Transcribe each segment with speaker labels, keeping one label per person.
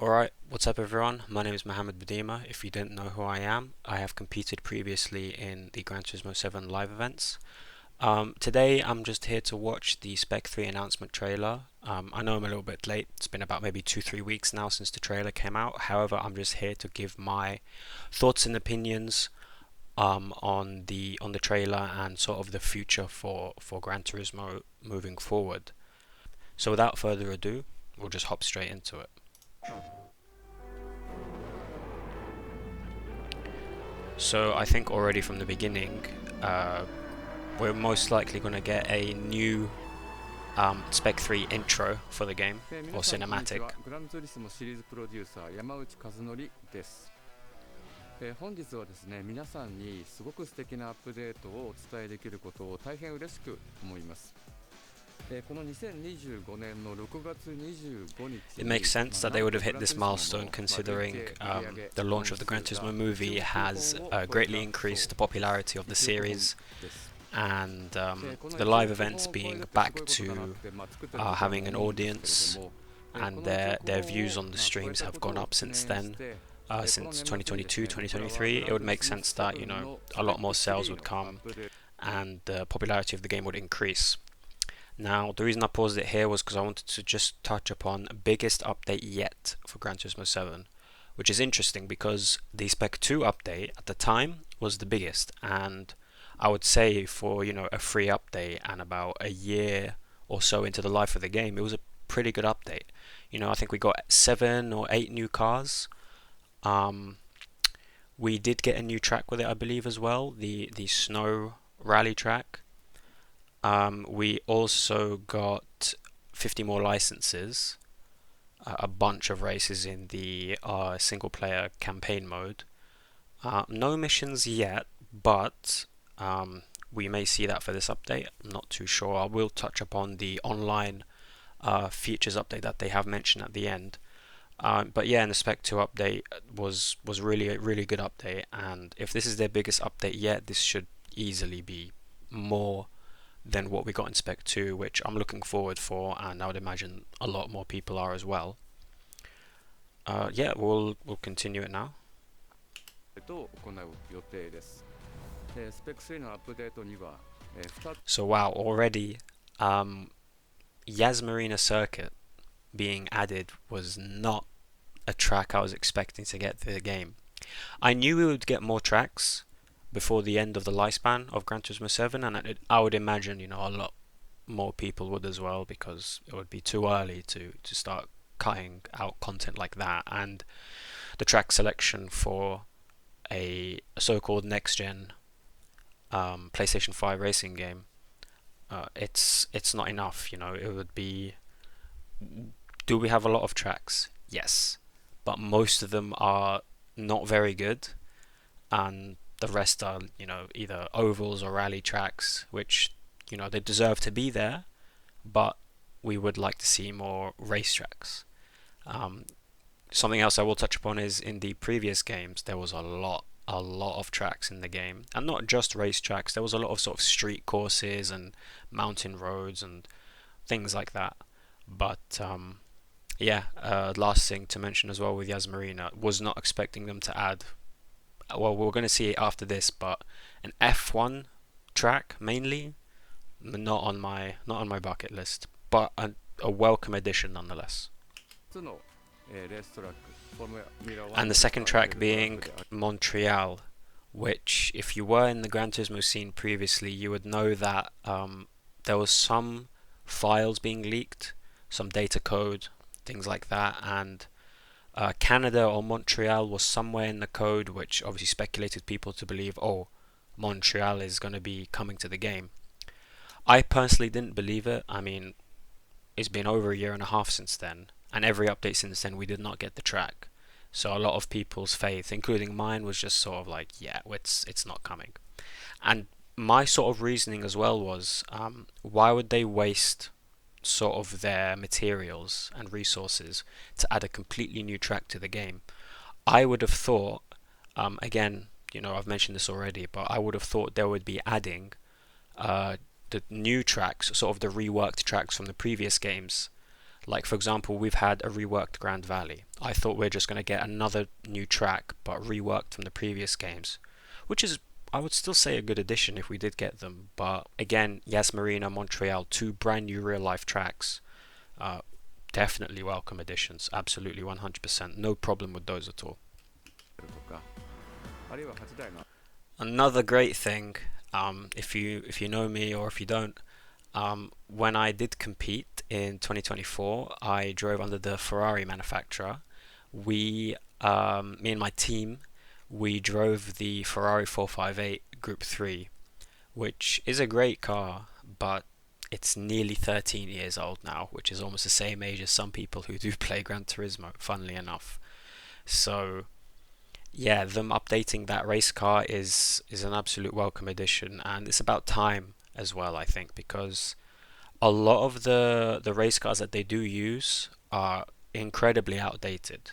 Speaker 1: Alright, what's up everyone? My name is Mohammed Badima. If you didn't know who I am, I have competed previously in the Gran Turismo 7 live events. Today I'm just here to watch the Spec 3 announcement trailer. I know I'm a little bit late. It's been about maybe 2-3 weeks now since the trailer came out. However, I'm just here to give my thoughts and opinions on the trailer and sort of the future for Gran Turismo moving forward. So without further ado, we'll just hop straight into it. So I think already from the beginning, we're most likely going to get a new Spec 3 intro for the game, or cinematic.
Speaker 2: グランツーリスモシリーズプロデューサー山内和則です。本日はですね、皆さんにすごく素敵なアップデートをお伝えできることを大変嬉しく思います。この2025年の6月25日
Speaker 1: It makes sense that they would have hit this milestone considering the launch of the Gran Turismo movie has greatly increased the popularity of the series, and the live events being back to having an audience, and their views on the streams have gone up since then, since 2022, 2023. It would make sense that, you know, a lot more sales would come and the popularity of the game would increase. Now, the reason I paused it here was because I wanted to just touch upon biggest update yet for Gran Turismo 7, which is interesting because the Spec 2 update at the time was the biggest, and I would say for, you know, a free update and about a year or so into the life of the game, it was a pretty good update. You know, I think we got 7 or 8 new cars. We did get a new track with it, I believe, as well, the snow rally track. We also got 50 more licenses, a bunch of races in the single player campaign mode. No missions yet, but we may see that for this update. I'm not too sure. I will touch upon the online features update that they have mentioned at the end. But yeah, in the Spec 2 update was really a really good update, and if this is their biggest update yet, this should easily be more than what we got in Spec 2, which I'm looking forward for, and I would imagine a lot more people are as well. Yeah, we'll continue it now. So wow, already Yas Marina Circuit being added was not a track I was expecting to get to the game. I knew we would get more tracks before the end of the lifespan of Gran Turismo 7, and I would imagine, you know, a lot more people would as well, because it would be too early to start cutting out content like that, and the track selection for a so-called next-gen PlayStation 5 racing game, it's not enough, you know. It would be, do we have a lot of tracks? Yes, but most of them are not very good, and the rest are, you know, either ovals or rally tracks, which, you know, they deserve to be there, but we would like to see more racetracks. Something else I will touch upon is in the previous games there was a lot of tracks in the game, and not just racetracks. There was a lot of sort of street courses and mountain roads and things like that. But yeah, last thing to mention as well with Yas Marina, was not expecting them to add, well, we're going to see it after this, but an F1 track mainly, not on my bucket list, but a welcome addition nonetheless. And the second track being Montreal, which, if you were in the Gran Turismo scene previously, you would know that there was some files being leaked, some data code, things like that, and Canada or Montreal was somewhere in the code, which obviously speculated people to believe, oh, Montreal is going to be coming to the game. I personally didn't believe it. I mean, it's been over a year and a half since then, and every update since then we did not get the track. So a lot of people's faith, including mine, was just sort of like, yeah, it's not coming. And my sort of reasoning as well was, why would they waste sort of their materials and resources to add a completely new track to the game? I would have thought, again, you know, I've mentioned this already, but I would have thought they would be adding the new tracks, sort of the reworked tracks from the previous games, Like, for example, we've had a reworked Grand Valley. I thought we're just going to get another new track, but reworked from the previous games, which is, I would still say, a good addition if we did get them. But again, Yas Marina, Montreal, two brand new real life tracks. Uh, Definitely welcome additions. Absolutely 100%. No problem with those at all.
Speaker 2: とか、あるいは8台の
Speaker 1: Another great thing, if you know me or if you don't, when I did compete in 2024, I drove under the Ferrari manufacturer. Me and my team, we drove the Ferrari 458 Group 3, which is a great car, but it's nearly 13 years old now, which is almost the same age as some people who do play Gran Turismo, funnily enough. So yeah, them updating that race car is an absolute welcome addition, and it's about time as well, I think, because a lot of the race cars that they do use are incredibly outdated.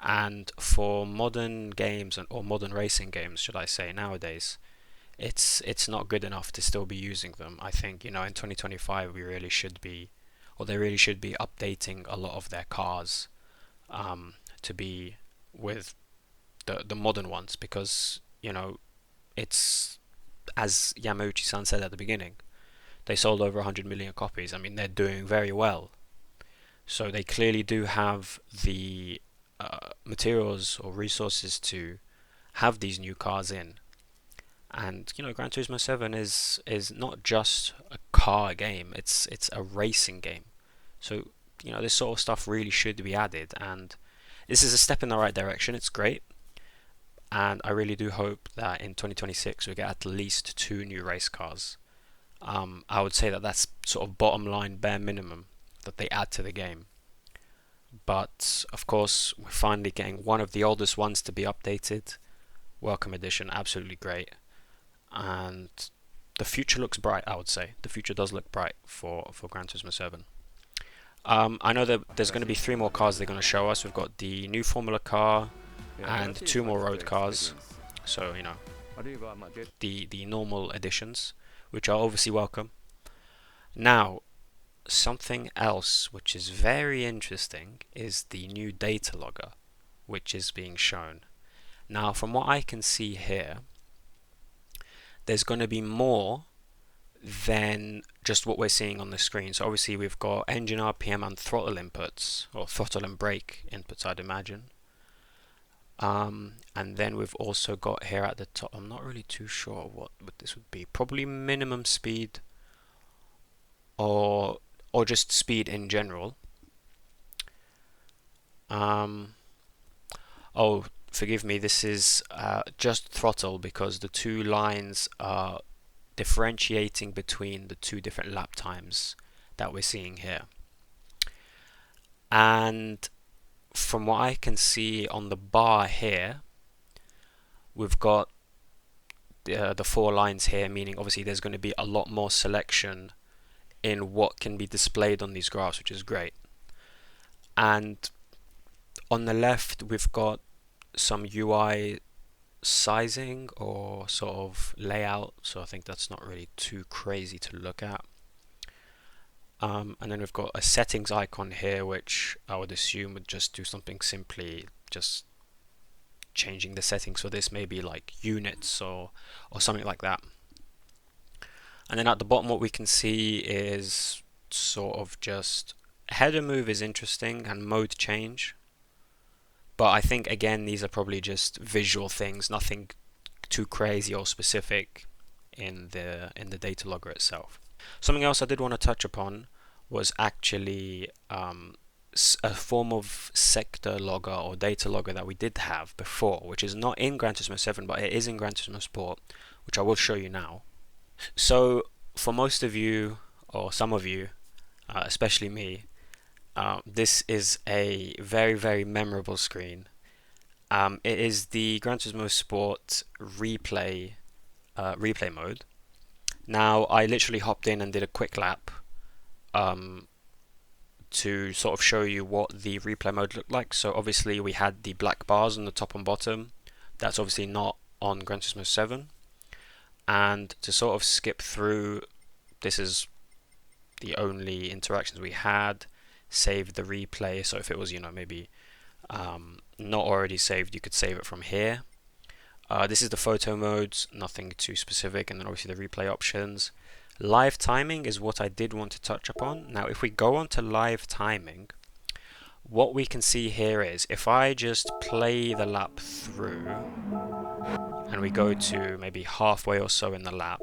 Speaker 1: And for modern games or modern racing games, should I say, nowadays, it's not good enough to still be using them. I think, in 2025 we really should be, or they really should be updating a lot of their cars to be with the modern ones, because it's, as Yamauchi-san said at the beginning, they sold over 100 million copies. I mean, they're doing very well. So they clearly do have the materials or resources to have these new cars in. And Gran Turismo 7 is not just a car game; it's a racing game. So this sort of stuff really should be added, and this is a step in the right direction. It's great, and I really do hope that in 2026 we get at least two new race cars. I would say that that's sort of bottom line, bare minimum that they add to the game. But of course, we're finally getting one of the oldest ones to be updated. Welcome edition, absolutely great. And the future looks bright, I would say. The future does look bright for Gran Turismo 7. I know that there's going to be three more cars they're going to show us. We've got the new Formula car and two more road cars. So, the normal editions, which are obviously welcome. Now, something else which is very interesting is the new data logger, which is being shown. Now, from what I can see here, there's going to be more than just what we're seeing on the screen. So obviously we've got engine RPM and throttle inputs, or throttle and brake inputs, I'd imagine. And then we've also got here at the top, I'm not really too sure what this would be. Probably minimum speed, or just speed in general. Oh, forgive me, this is just throttle, because the two lines are differentiating between the two different lap times that we're seeing here. And from what I can see on the bar here, we've got the four lines here, meaning obviously there's going to be a lot more selection in what can be displayed on these graphs, which is great. And on the left, we've got some UI sizing or sort of layout, so I think that's not really too crazy to look at. And then we've got a settings icon here, which I would assume would just do something simply, just changing the settings for this, maybe like units or something like that. And then at the bottom, what we can see is sort of just header move is interesting, and mode change. But I think again these are probably just visual things, nothing too crazy or specific in the data logger itself. Something else I did want to touch upon was actually a form of sector logger or data logger that we did have before, which is not in Gran Turismo 7, but it is in Gran Turismo Sport, which I will show you now. So for most of you, or some of you, especially me, this is a very, very memorable screen. It is the Gran Turismo Sport replay mode. Now, I literally hopped in and did a quick lap to sort of show you what the replay mode looked like. So obviously we had the black bars on the top and bottom. That's obviously not on Gran Turismo 7. And to sort of skip through, this is the only interactions we had. save the replay. So if it was, maybe not already saved, you could save it from here. This is the photo modes, nothing too specific, and then obviously the replay options. Live timing is what I did want to touch upon. Now, if we go on to live timing, what we can see here is if I just play the lap through and we go to maybe halfway or so in the lap,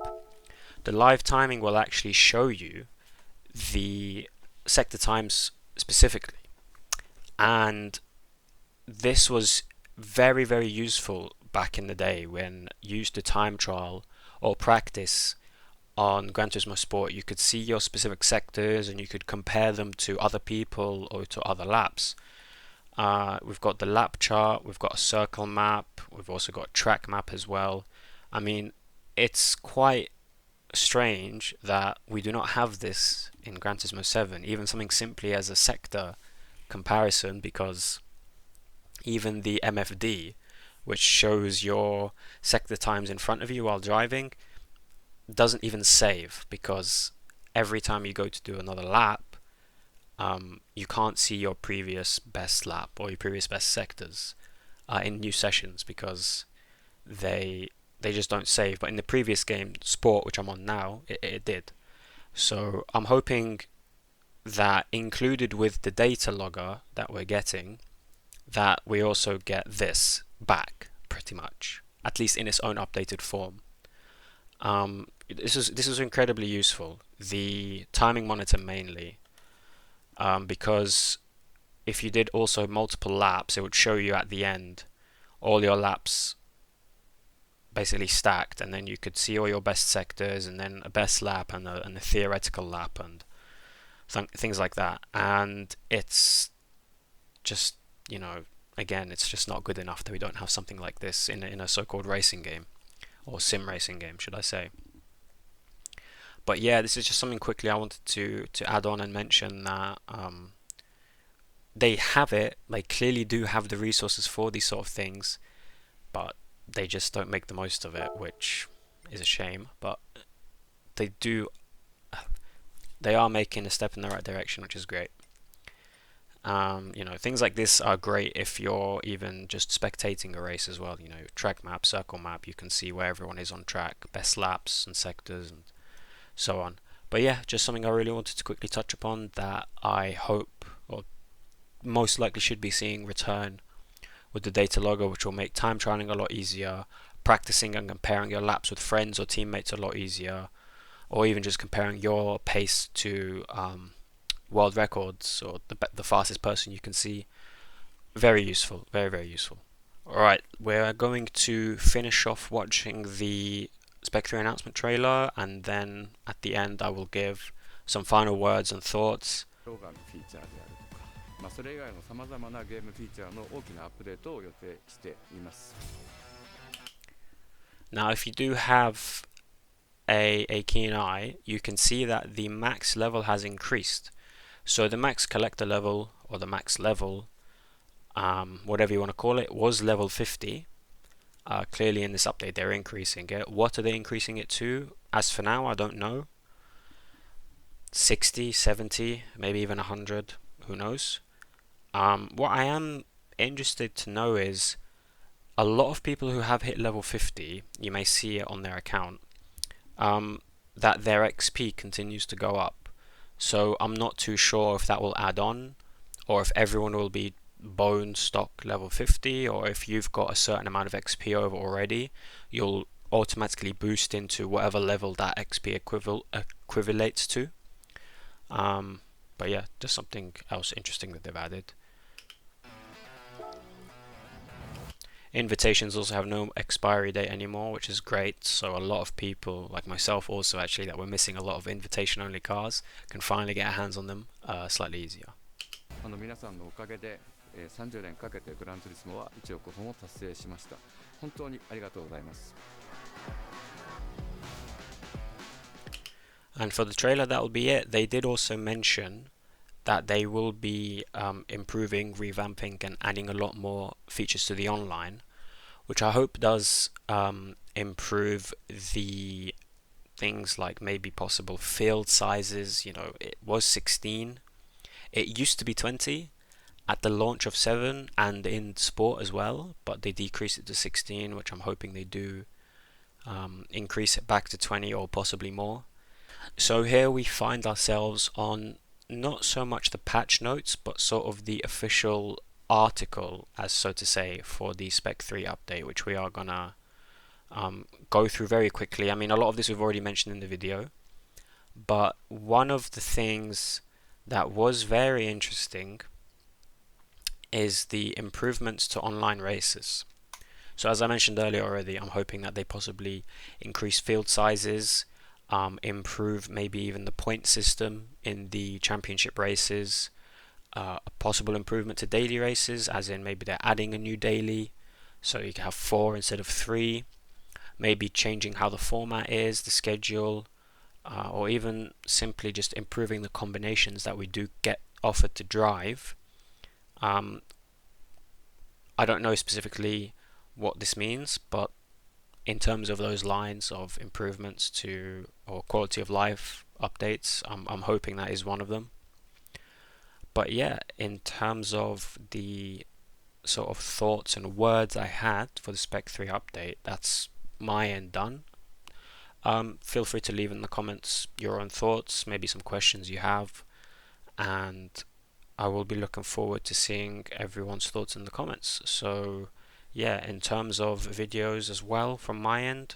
Speaker 1: the live timing will actually show you the sector times specifically. And this was very, very useful back in the day when you used to time trial or practice on Gran Turismo Sport. You could see your specific sectors and you could compare them to other people or to other laps. We've got the lap chart, we've got a circle map, we've also got a track map as well. I mean, it's quite strange that we do not have this in Gran Turismo 7, even something simply as a sector comparison, because even the MFD, which shows your sector times in front of you while driving, doesn't even save, because every time you go to do another lap, you can't see your previous best lap or your previous best sectors in new sessions, because they just don't save. But in the previous game, Sport, which I'm on now, it did. So I'm hoping that included with the data logger that we're getting, that we also get this back, pretty much, at least in its own updated form. This is incredibly useful. The timing monitor mainly, because if you did also multiple laps, it would show you at the end all your laps basically stacked, and then you could see all your best sectors, and then a best lap and a theoretical lap, and things like that. And it's just, again, it's just not good enough that we don't have something like this in a so-called racing game, or sim racing game, should I say. But yeah, this is just something quickly I wanted to add on and mention, that they have it. They clearly do have the resources for these sort of things, but they just don't make the most of it, which is a shame. But they do. They are making a step in the right direction, which is great. Things like this are great if you're even just spectating a race as well. Track map, circle map, you can see where everyone is on track, best laps and sectors, and so on. But yeah, just something I really wanted to quickly touch upon, that I hope, or most likely should be seeing return with the data logger, which will make time trialing a lot easier, practicing and comparing your laps with friends or teammates a lot easier, or even just comparing your pace to world records or the fastest person you can see. Very useful, very, very useful. Alright, we're going to finish off watching the Spec 3 announcement trailer, and then at the end I will give some final words and thoughts.
Speaker 2: 動画のフィーチャーであるとか、それ以外のさまざまなゲームフィーチャーの大きなアップデートを予定しています。
Speaker 1: Now, if you do have a keen eye, you can see that the max level has increased. So the max collector level, or the max level, whatever you want to call it, was level 50. Clearly in this update they're increasing it. What are they increasing it to? As for now, I don't know. 60, 70, maybe even 100, who knows. What I am interested to know is, a lot of people who have hit level 50, you may see it on their account, that their XP continues to go up. So I'm not too sure if that will add on, or if everyone will be bone stock level 50, or if you've got a certain amount of XP over already, you'll automatically boost into whatever level that XP equivalates to. But yeah, just something else interesting that they've added. Invitations also have no expiry date anymore, which is great. So a lot of people, like myself also actually, that were missing a lot of invitation only cars, can finally get a hands on them slightly easier.
Speaker 2: 皆さんのおかげで、30年かけてグランツーリスモは1億本を達成しました。本当にありがとうございます。
Speaker 1: And for the trailer, that will be it. They did also mention that they will be improving, revamping, and adding a lot more features to the online, which I hope does improve the things like maybe possible field sizes. It was 16. It used to be 20 at the launch of 7 and in sport as well, but they decreased it to 16, which I'm hoping they do increase it back to 20 or possibly more. So here we find ourselves on not so much the patch notes, but sort of the official article, as so to say, for the Spec 3 update, which we are gonna go through very quickly. I mean, a lot of this we've already mentioned in the video, but one of the things that was very interesting is the improvements to online races. So as I mentioned earlier already, I'm hoping that they possibly increase field sizes, improve maybe even the point system in the championship races, a possible improvement to daily races, as in maybe they're adding a new daily, so you can have 4 instead of 3, maybe changing how the format is, the schedule, or even simply just improving the combinations that we do get offered to drive. Um, I don't know specifically what this means, but in terms of those lines of improvements to or quality of life updates, I'm hoping that is one of them. But yeah, in terms of the sort of thoughts and words I had for the Spec 3 update, that's my end done. Feel free to leave in the comments your own thoughts, maybe some questions you have, and I will be looking forward to seeing everyone's thoughts in the comments. So yeah, in terms of videos as well from my end,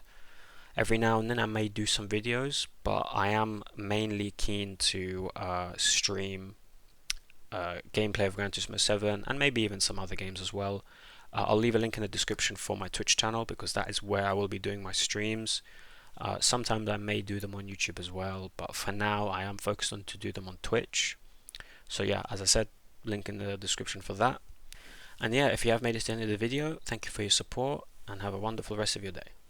Speaker 1: every now and then I may do some videos, but I am mainly keen to stream gameplay of Gran Turismo 7 and maybe even some other games as well. I'll leave a link in the description for my Twitch channel because that is where I will be doing my streams. Sometimes I may do them on YouTube as well, but for now I am focused on to do them on Twitch. So yeah, as I said, link in the description for that. And yeah, if you have made it to the end of the video, thank you for your support and have a wonderful rest of your day.